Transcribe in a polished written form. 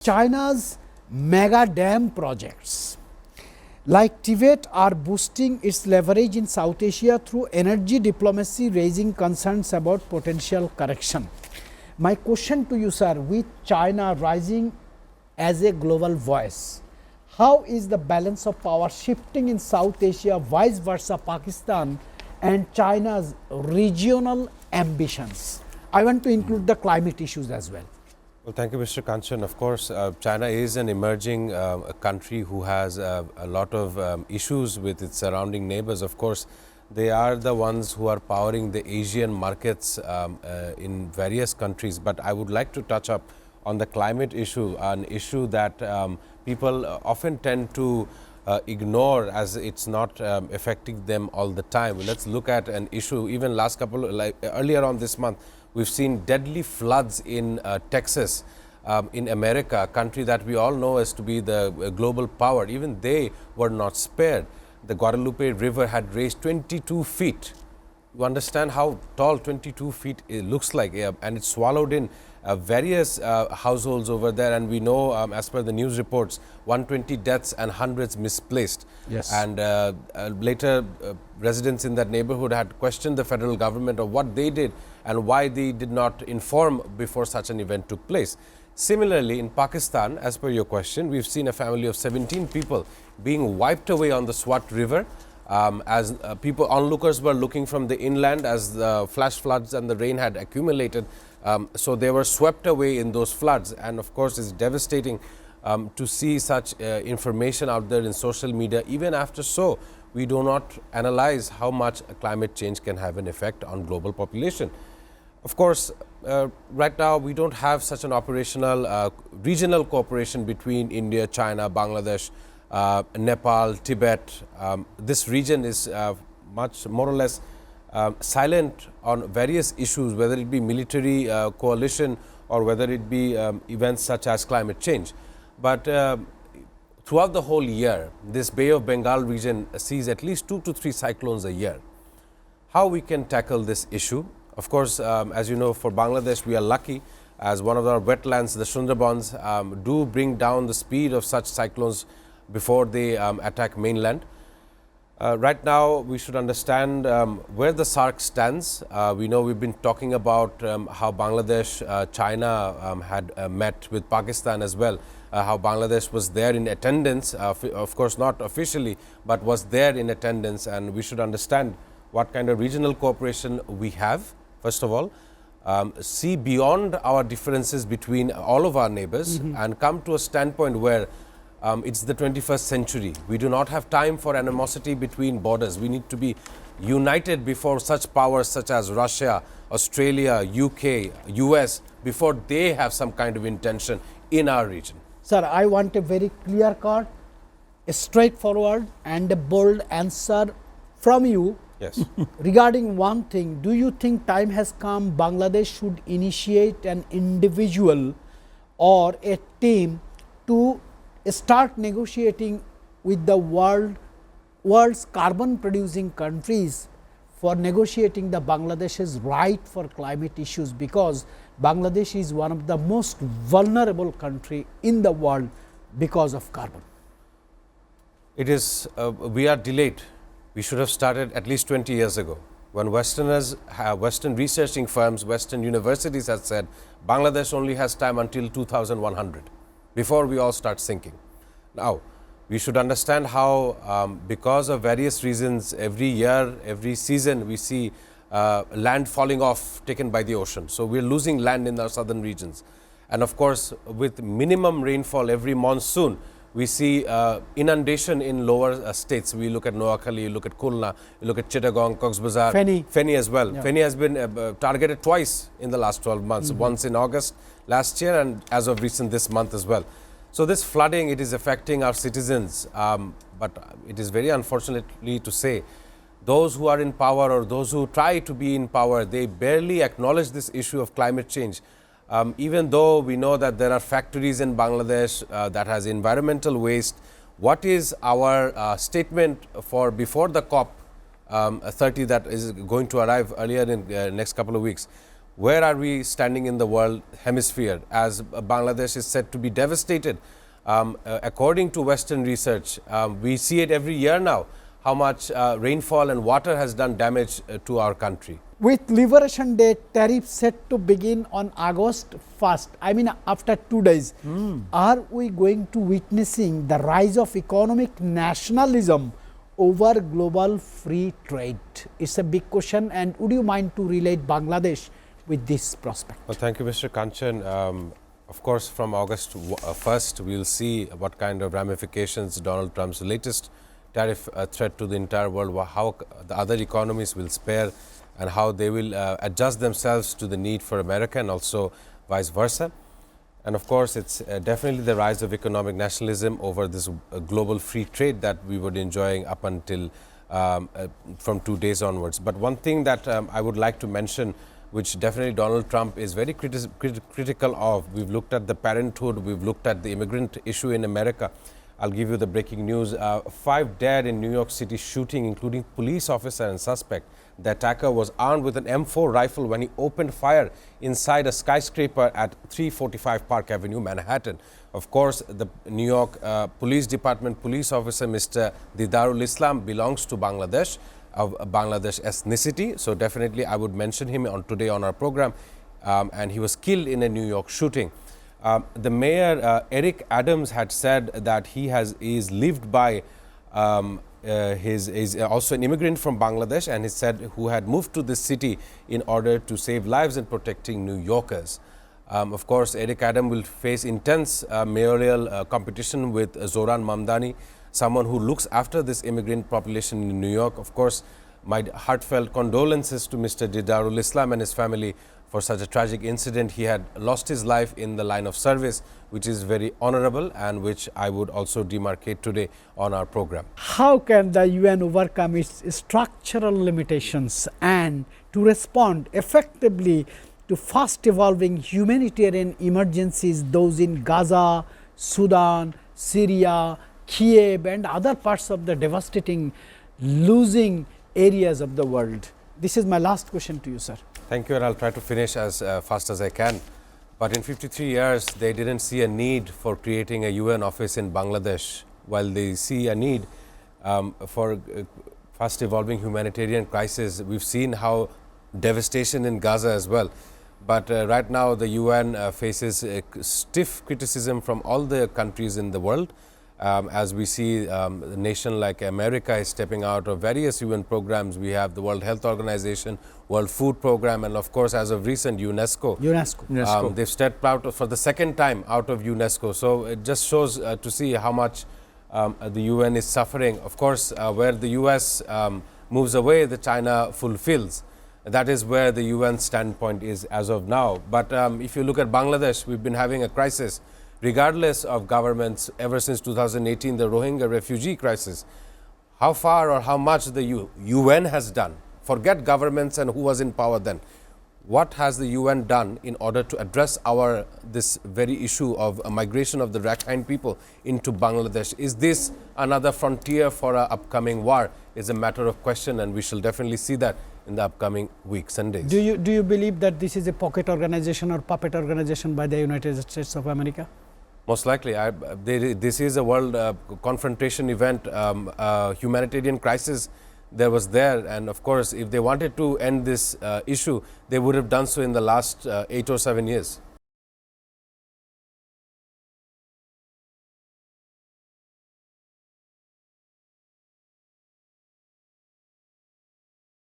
China's mega dam projects like Tibet are boosting its leverage in South Asia through energy diplomacy, raising concerns about potential correction. My question to you, sir, with China rising as a global voice, how is the balance of power shifting in South Asia, vice versa Pakistan and China's regional ambitions? I want to include the climate issues as well. Well, thank you, Mr. Kanchan. Of course, China is an emerging country who has a lot of issues with its surrounding neighbors. Of course, they are the ones who are powering the Asian markets in various countries. But I would like to touch up on the climate issue, an issue that people often tend to ignore as it's not affecting them all the time. Let's look at an issue, even last couple, like earlier on this month, we've seen deadly floods in Texas, in America, a country that we all know as to be the global power. Even they were not spared. The Guadalupe River had raised 22 feet. You understand how tall 22 feet it looks like, and it swallowed in various households over there, and we know as per the news reports 120 deaths and hundreds misplaced. Yes. And later residents in that neighborhood had questioned the federal government of what they did and why they did not inform before such an event took place. Similarly, in Pakistan, as per your question, we've seen a family of 17 people being wiped away on the Swat River as people, onlookers were looking from the inland as the flash floods and the rain had accumulated. So they were swept away in those floods, and of course it's devastating to see such information out there in social media. Even after so, we do not analyze how much climate change can have an effect on global population. Of course, right now we don't have such an operational regional cooperation between India, China, Bangladesh, Nepal, Tibet. This region is much more or less silent on various issues, whether it be military coalition or whether it be events such as climate change. But throughout the whole year, this Bay of Bengal region sees at least 2 to 3 cyclones a year. How we can tackle this issue? Of course, as you know, for Bangladesh, we are lucky as one of our wetlands, the Sundarbans, do bring down the speed of such cyclones before they attack mainland. Right now, we should understand where the SAARC stands. We know we've been talking about how Bangladesh, China had met with Pakistan as well, how Bangladesh was there in attendance, of course not officially, but was there in attendance, and we should understand what kind of regional cooperation we have, first of all. See beyond our differences between all of our neighbors and come to a standpoint where it's the 21st century. We do not have time for animosity between borders. We need to be united before such powers such as Russia, Australia, UK, US, before they have some kind of intention in our region. Sir, I want a very clear cut, a straightforward and a bold answer from you. Yes. Regarding one thing, do you think time has come Bangladesh should initiate an individual or a team to start negotiating with the world's carbon producing countries for negotiating the Bangladesh's right for climate issues, because Bangladesh is one of the most vulnerable country in the world because of carbon? It is, we are delayed. We should have started at least 20 years ago, when Westerners, Western researching firms, Western universities have said Bangladesh only has time until 2100 before we all start sinking. Now, we should understand how because of various reasons, every year, every season, we see land falling off taken by the ocean. So, we are losing land in our southern regions. And of course, with minimum rainfall every monsoon, we see inundation in lower states. We look at Noakhali, you look at Khulna, you look at Chittagong, Cox's Feni as well. Yeah. Feni has been targeted twice in the last 12 months, once in August last year and as of recent this month as well. So, this flooding, it is affecting our citizens, but it is very unfortunately to say those who are in power or those who try to be in power, they barely acknowledge this issue of climate change. Even though we know that there are factories in Bangladesh that has environmental waste, what is our statement for before the COP 30 that is going to arrive earlier in next couple of weeks? Where are we standing in the world hemisphere as Bangladesh is said to be devastated? According to Western research, we see it every year now, how much rainfall and water has done damage to our country. With Liberation Day tariff set to begin on August 1st, I mean after 2 days, are we going to witnessing the rise of economic nationalism over global free trade? It's a big question, and would you mind to relate Bangladesh with this prospect? Well, thank you, Mr. Kanchan. Of course, from August 1st, we will see what kind of ramifications Donald Trump's latest tariff threat to the entire world, how the other economies will spare and how they will adjust themselves to the need for America and also vice versa. And of course, it's definitely the rise of economic nationalism over this global free trade that we were enjoying up until from 2 days onwards. But one thing that I would like to mention, which definitely Donald Trump is very critical of, we've looked at the parenthood, we've looked at the immigrant issue in America. I'll give you the breaking news. 5 dead in New York City shooting, including police officer and suspect. The attacker was armed with an M4 rifle when he opened fire inside a skyscraper at 345 Park Avenue, Manhattan. Of course, the New York Police Department police officer, Mr. Didarul Islam, belongs to Bangladesh, of Bangladesh ethnicity. So definitely I would mention him today on our program. And he was killed in a New York shooting. The mayor, Eric Adams, had said that he is lived by is also an immigrant from Bangladesh, and he said who had moved to this city in order to save lives and protecting New Yorkers. Of course, Eric Adams will face intense mayoral competition with Zoran Mamdani, someone who looks after this immigrant population in New York. Of course, my heartfelt condolences to Mr. Didarul Islam and his family for such a tragic incident. He had lost his life in the line of service, which is very honorable and which I would also demarcate today on our program. How can the UN overcome its structural limitations and to respond effectively to fast evolving humanitarian emergencies, those in Gaza, Sudan, Syria, Kiev and other parts of the devastating losing areas of the world? This is my last question to you, sir. Thank you, and I'll try to finish as fast as I can. But in 53 years, they didn't see a need for creating a UN office in Bangladesh, while they see a need for fast evolving humanitarian crisis. We've seen how devastation in Gaza as well. But right now, the UN faces stiff criticism from all the countries in the world. As we see a nation like America is stepping out of various UN programs. We have the World Health Organization, World Food Program, and of course, as of recent, UNESCO. They've stepped out for the second time out of UNESCO. So it just shows to see how much the UN is suffering. Of course, where the US moves away, the China fulfills. That is where the UN standpoint is as of now. But if you look at Bangladesh, we've been having a crisis. Regardless of governments, ever since 2018, the Rohingya refugee crisis, how far or how much the UN has done, forget governments and who was in power then, what has the UN done in order to address this very issue of migration of the Rakhine people into Bangladesh? Is this another frontier for our upcoming war? Is a matter of question, and we shall definitely see that in the upcoming weeks and days. Do you believe that this is a pocket organization or puppet organization by the United States of America? Most likely. This is a world confrontation event, humanitarian crisis there was there. And of course, if they wanted to end this issue, they would have done so in the last 8 or 7 years.